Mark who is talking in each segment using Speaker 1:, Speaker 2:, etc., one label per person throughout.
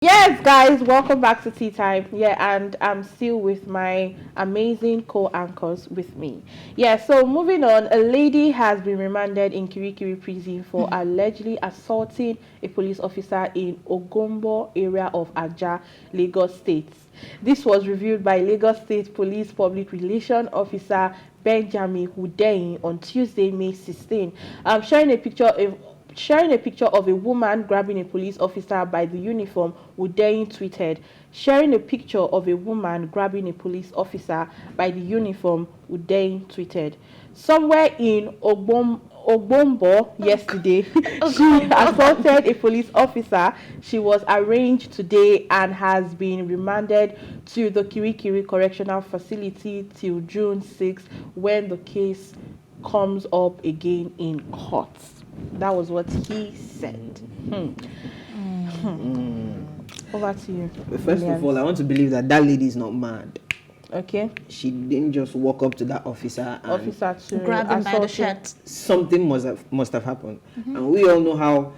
Speaker 1: Yes, guys, welcome back to Tea Time. Yeah, and I'm still with my amazing co-anchors with me. Yeah, so moving on, a lady has been remanded in Kirikiri prison for allegedly assaulting a police officer in Ogombo area of Ajah, Lagos State. This was revealed by Lagos State Police Public Relations Officer Benjamin Hudeyin on Tuesday, May 16. Sharing a picture of a woman grabbing a police officer by the uniform, Udeyin tweeted, sharing a picture of a woman grabbing a police officer by the uniform, Udeyin tweeted. Somewhere in Ogbombo yesterday, she assaulted a police officer. She was arraigned today and has been remanded to the Kirikiri Correctional Facility till June 6 when the case comes up again in court. That was what he said. Over to you.
Speaker 2: First of all, I want to believe that lady is not mad.
Speaker 1: Okay.
Speaker 2: She didn't just walk up to that officer and
Speaker 1: To
Speaker 3: grab him by the shirt.
Speaker 2: Something must have happened. And we all know how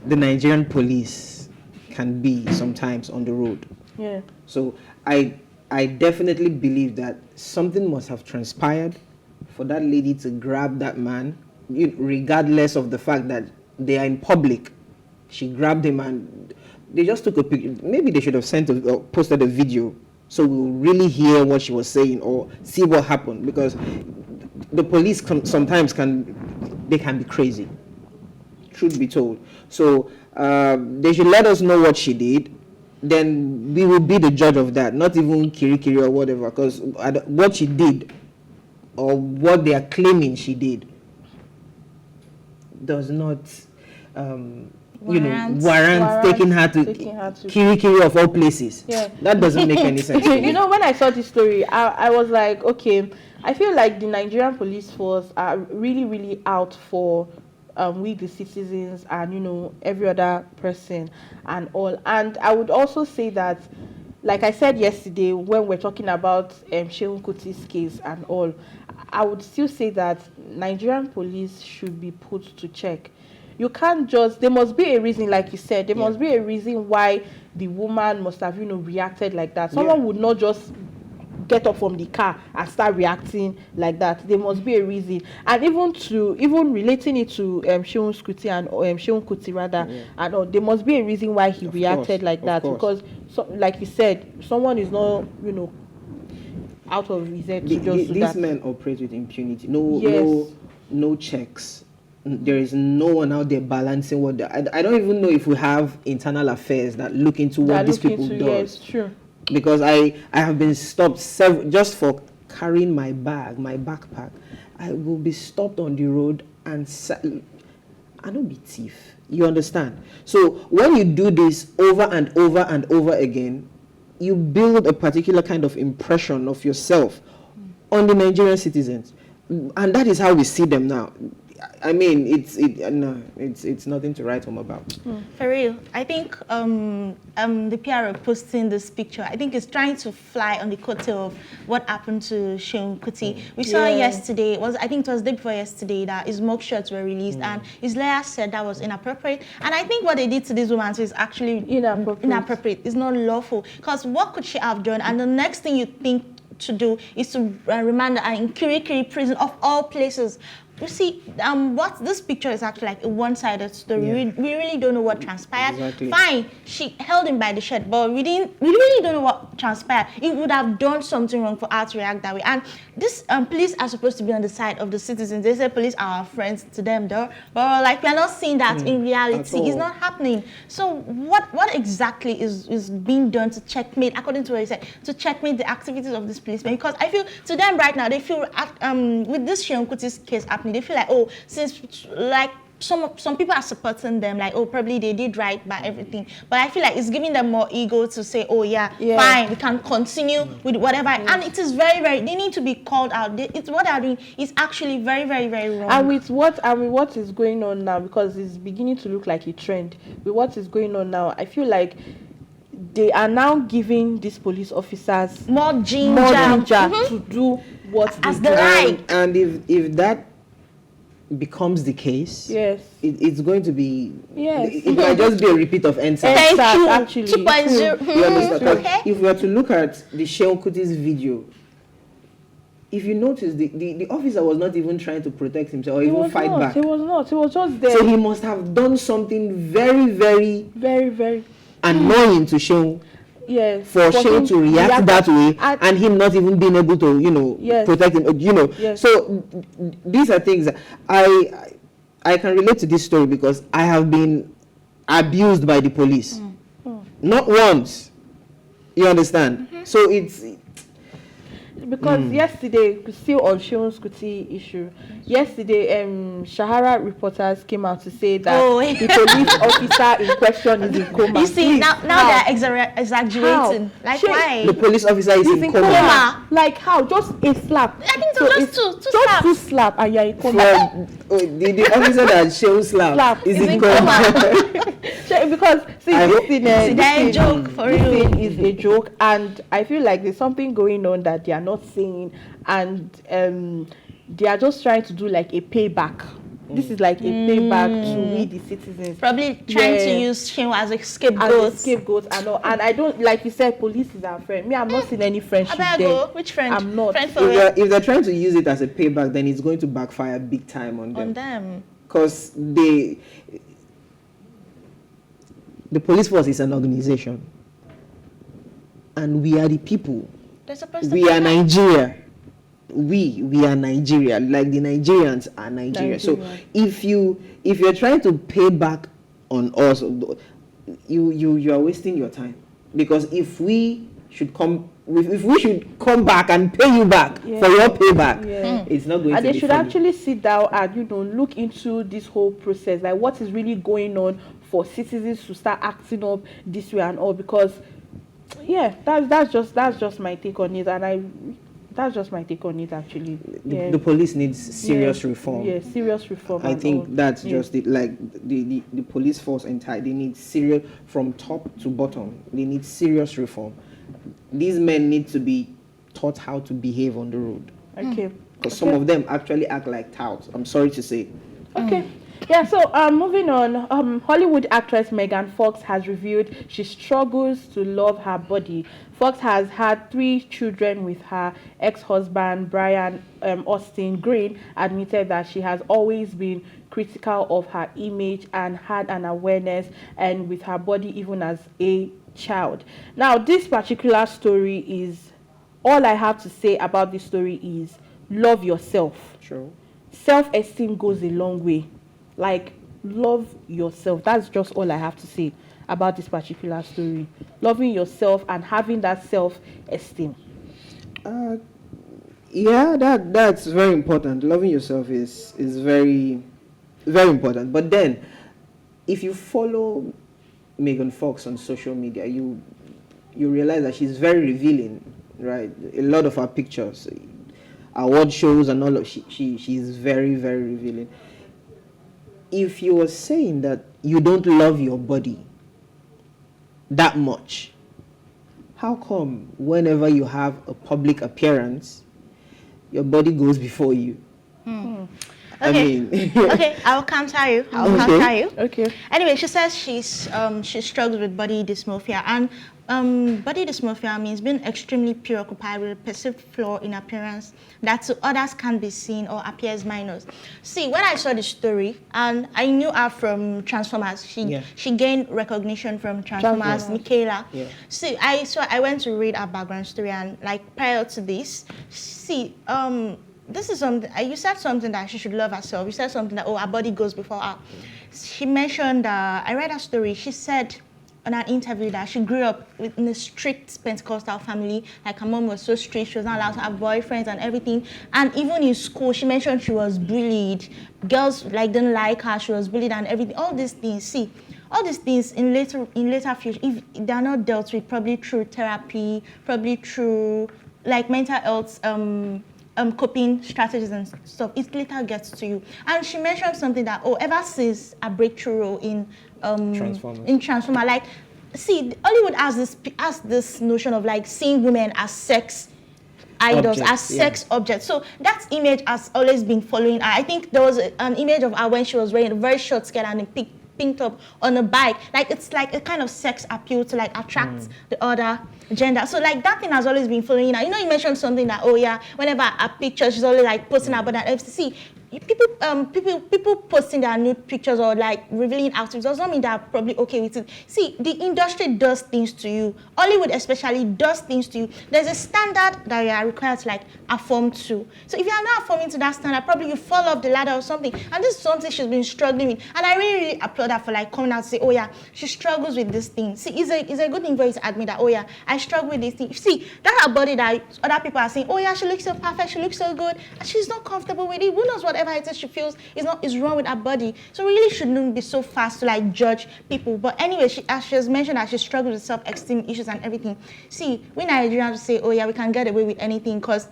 Speaker 2: the Nigerian police can be sometimes on the road.
Speaker 1: Yeah.
Speaker 2: So I definitely believe that something must have transpired for that lady to grab that man, regardless of the fact that they are in public. She grabbed him and they just took a picture. Maybe they should have posted a video so we'll really hear what she was saying or see what happened, because the police sometimes can be crazy, truth be told. So they should let us know what she did. Then we will be the judge of that, not even Kirikiri or whatever, because what she did or what they are claiming she did does not warrant taking her to Kirikiri of all places. Yeah. That doesn't make any sense.
Speaker 1: When I saw this story, I was like, okay, I feel like the Nigerian police force are really, really out for we the citizens and every other person and all. And I would also say that, like I said yesterday when we're talking about Shehu Kuti's case and all, I would still say that Nigerian police should be put to check. You can't just, there must be a reason, like you said, there must be a reason why the woman must have, reacted like that. Someone would not just get up from the car and start reacting like that. There must be a reason. And even relating it to Shehu Kuti and Shehu Kuti rather, and there must be a reason why he reacted like that. Because, like you said, someone is not, out of his head to just do that.
Speaker 2: These men operate with impunity. No checks. There is no one out there balancing what I don't even know if we have internal affairs that look into what these people do.
Speaker 1: Yes, true.
Speaker 2: Because I have been stopped just for carrying my backpack. I will be stopped on the road and I don't be thief. You understand? So when you do this over and over and over again, you build a particular kind of impression of yourself on the Nigerian citizens, and that is how we see them now. I mean, it's nothing to write home about.
Speaker 3: For real, I think the PRO posting this picture, I think it's trying to fly on the coattail of what happened to Shehu Kuti. We saw yesterday, I think it was the day before yesterday, that his mug shots were released and his lawyer said that was inappropriate. And I think what they did to this woman is actually inappropriate. It's not lawful. Because what could she have done? And the next thing you think to do is to remand her in Kirikiri prison of all places. You see, what this picture is actually like a one-sided story. Yeah. We really don't know what transpired.
Speaker 2: Exactly.
Speaker 3: Fine, she held him by the shirt, but we really don't know what transpired. It would have done something wrong for her to react that way. And this police are supposed to be on the side of the citizens. They say police are our friends to them, though. But like we are not seeing that in reality. It's not happening. So what exactly is being done to checkmate, according to what he said, to checkmate the activities of this policeman? Because I feel to them right now, they feel with this Shehu Kuti's case happening, they feel like, oh, since like some people are supporting them, like, oh, probably they did right by everything. But I feel like it's giving them more ego to say, oh, fine, we can continue with whatever. And it is very, very, they need to be called out. It's what they're doing is actually very, very, very wrong.
Speaker 1: And with what is going on now, because it's beginning to look like a trend, with what is going on now, I feel like they are now giving these police officers
Speaker 3: more ginger
Speaker 1: to do what
Speaker 3: as they like.
Speaker 2: And if that becomes the case,
Speaker 1: Yes.
Speaker 2: it's going to be,
Speaker 1: Yes.
Speaker 2: it might just be a repeat of NSAS.
Speaker 3: Thank
Speaker 1: Exact,
Speaker 3: you.
Speaker 1: actually.
Speaker 3: 2.0.
Speaker 2: You understand? 'Cause
Speaker 3: Okay.
Speaker 2: if we are to look at the Shehu Kuti's video, if you notice, the officer was not even trying to protect himself or
Speaker 1: He
Speaker 2: even
Speaker 1: was
Speaker 2: fight
Speaker 1: not.
Speaker 2: back.
Speaker 1: He was not. He was just there.
Speaker 2: So he must have done something very, very
Speaker 1: very, very.
Speaker 2: annoying to Shehu
Speaker 1: Yes.
Speaker 2: for Shehu
Speaker 1: him
Speaker 2: to react that way, and him not even being able to,
Speaker 1: Yes.
Speaker 2: protect him,
Speaker 1: Yes.
Speaker 2: So these are things that I can relate to this story because I have been abused by the police. Not once. You understand? So it's
Speaker 1: Because yesterday, still on Shehun's Kuti issue, yesterday, Shahara reporters came out to say that the police officer in question is in coma.
Speaker 3: You see,
Speaker 1: Please,
Speaker 3: now
Speaker 1: how?
Speaker 3: they're exaggerating.
Speaker 1: How?
Speaker 3: Like,
Speaker 1: Shey,
Speaker 3: why?
Speaker 2: the police officer is
Speaker 1: He's
Speaker 2: in
Speaker 1: in
Speaker 2: coma.
Speaker 3: coma.
Speaker 1: Like how? Just a slap.
Speaker 3: I think so, just
Speaker 1: it's
Speaker 3: two
Speaker 1: just
Speaker 3: slaps.
Speaker 1: two slap and you're in coma.
Speaker 2: The officer that Shehu slapped is in coma.
Speaker 1: Shey, because see,
Speaker 2: I
Speaker 1: this
Speaker 2: hope-
Speaker 1: thing,
Speaker 3: they're a joke, for
Speaker 1: this
Speaker 3: real.
Speaker 1: thing is a joke, and I feel like there's something going on that they are not saying, and they are just trying to do like a payback. This is like a payback to we the citizens.
Speaker 3: Probably trying to
Speaker 1: Yeah.
Speaker 3: use him as a
Speaker 1: As
Speaker 3: scapegoat.
Speaker 1: a scapegoat and all. And I don't, like you said, police is our friend. Me, I'm not seeing any friendship
Speaker 3: I
Speaker 1: there.
Speaker 3: go. Which friend?
Speaker 1: I'm not.
Speaker 3: Friend for
Speaker 2: If they're trying to use it as a payback, then it's going to backfire big time on
Speaker 3: on
Speaker 2: them.
Speaker 3: them.
Speaker 2: Because the police force is an organization, and we are the people.
Speaker 3: They're supposed to.
Speaker 2: We are Nigeria. We are Nigeria. Like the Nigerians are Nigeria. So
Speaker 1: Nigeria.
Speaker 2: if you're trying to pay back on us, you are wasting your time. Because if we should come back and pay you back for your payback, it's not going
Speaker 1: And
Speaker 2: to
Speaker 1: they
Speaker 2: be
Speaker 1: should
Speaker 2: funny.
Speaker 1: actually sit down and look into this whole process, like what is really going on for citizens to start acting up this way and all. Because that's just my take on it, and that's just my take on it actually.
Speaker 2: The police needs serious reform.
Speaker 1: Yeah, serious reform.
Speaker 2: I
Speaker 1: and
Speaker 2: think
Speaker 1: all.
Speaker 2: that's just it. Like the police force entire, they need serious, from top to bottom. They need serious reform. These men need to be taught how to behave on the road.
Speaker 1: Okay.
Speaker 2: Because some of them actually act like touts. I'm sorry to say.
Speaker 1: Okay. Yeah, so moving on, Hollywood actress Megan Fox has revealed she struggles to love her body. Fox has had 3 children with her ex-husband, Brian Austin Green, admitted that she has always been critical of her image and had an awareness and with her body even as a child. Now, this particular story is, all I have to say about this story is love yourself.
Speaker 2: True.
Speaker 1: Self-esteem goes a long way. Like, love yourself. That's just all I have to say about this particular story. Loving yourself and having that self-esteem.
Speaker 2: Yeah, that's very important. Loving yourself is very, very important. But then, if you follow Megan Fox on social media, you realize that she's very revealing, right? A lot of her pictures, award shows and all of she's very, very revealing. If you were saying that you don't love your body that much, how come whenever you have a public appearance, your body goes before you? I
Speaker 3: Okay.
Speaker 2: mean,
Speaker 3: Okay, I'll counter you.
Speaker 1: Okay.
Speaker 3: Anyway, she says she struggles with body dysmorphia, and body dysmorphia means being extremely preoccupied with a perceived flaw in appearance that to others can be seen or appears minor. See, when I saw the story, and I knew her from Transformers, she gained recognition from Transformers, Michaela.
Speaker 2: Yeah.
Speaker 3: See, I went to read her background story, and like prior to this, see, this is something, you said something that she should love herself. You said something that, her body goes before her. She mentioned, I read her story, she said on an interview that she grew up in a strict Pentecostal family. Like, her mom was so strict, she was not allowed to have boyfriends and everything. And even in school, she mentioned she was bullied. Girls didn't like her, she was bullied and everything. All these things, in later future, if they're not dealt with, probably through therapy, probably through like mental health coping strategies and stuff, it later gets to you. And she mentioned something that, ever since a breakthrough role in Transformer, like, see, Hollywood has this notion of like seeing women as sex idols,
Speaker 2: Objects,
Speaker 3: as sex objects. So that image has always been following her. I think there was an image of her when she was wearing a very short skirt and a pink top on a bike. Like, it's like a kind of sex appeal to like attract the other gender. So like that thing has always been following her. You know, you mentioned something that, oh yeah, whenever a picture, she's always like posting about that FCC. People posting their nude pictures or like revealing outfits does not mean they're probably okay with it. See, the industry does things to you. Hollywood especially does things to you. There's a standard that you are required to like affirm to. So if you are not affirming to that standard, probably you fall off the ladder or something. And this is something she's been struggling with. And I really, really applaud her for like coming out to say, oh yeah, she struggles with this thing. See, it's a good thing for you to admit that, oh yeah, I struggle with this thing. See, that's her body that other people are saying, oh yeah, she looks so perfect, she looks so good, and she's not comfortable with it. Who knows, whatever it is she feels is wrong with her body. So we really shouldn't be so fast to like judge people. But anyway, as she has mentioned that she struggles with self-esteem issues and everything. See, we Nigerians say, oh yeah, we can get away with anything, because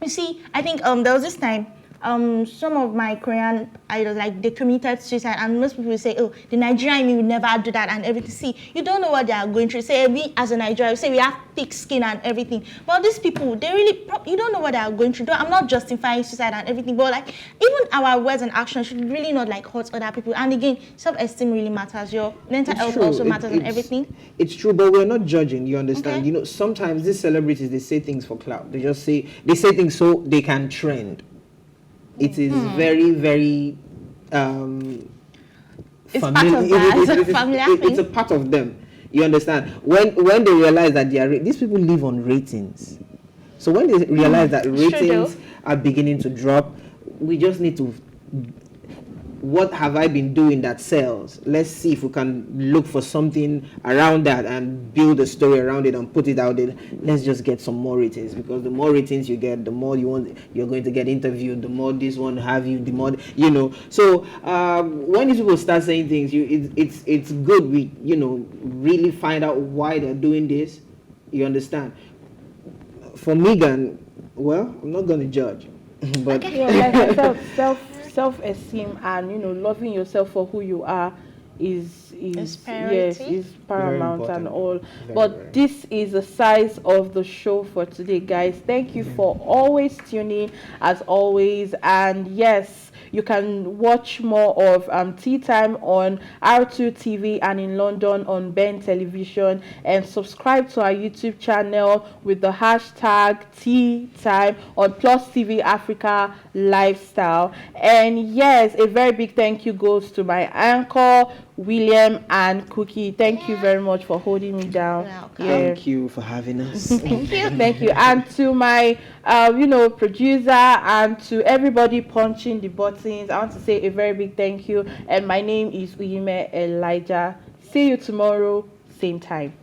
Speaker 3: you see, I think there was this time some of my Korean idols, like, they committed suicide, and most people say, oh, the Nigerian me would never do that and everything. See, you don't know what they are going through. Say, we as a Nigerian, say we have thick skin and everything. But these people, they really, you don't know what they are going through. I'm not justifying suicide and everything, but like, even our words and actions should really not like hurt other people. And again, self-esteem really matters. Your mental health also matters and everything.
Speaker 2: It's true, but we're not judging, you understand?
Speaker 3: Okay.
Speaker 2: You know, sometimes these celebrities, they say things for clout. They say things so they can trend. It is very, very
Speaker 3: it's part of that.
Speaker 2: It's a part of them. You understand? When they realize that these people live on ratings. So when they realize that ratings are beginning to drop, we just need to, what have I been doing that sells? Let's see if we can look for something around that and build a story around it and put it out there. Let's just get some more ratings, because the more ratings you get, the more you're going to get interviewed, the more this one have you, the more, you know. So when these people start saying things, it's good we, you know, really find out why they're doing this. You understand? For Megan, well, I'm not going to judge, but
Speaker 1: self-esteem and, you know, loving yourself for who you are is paramount and all. But this is the size of the show for today, guys. Thank you for always tuning, as always. And yes, you can watch more of Tea Time on R2 TV and in London on Ben Television, and subscribe to our YouTube channel with the hashtag Tea Time on PlusTvAfrica Lifestyle. And yes, a very big thank you goes to my anchor William and Cookie. Thank you very much for holding me down.
Speaker 2: Thank you for having us.
Speaker 1: Thank you. And to my producer, and to everybody punching the buttons, I want to say a very big thank you. And my name is Uyime Elijah. See you tomorrow, same time.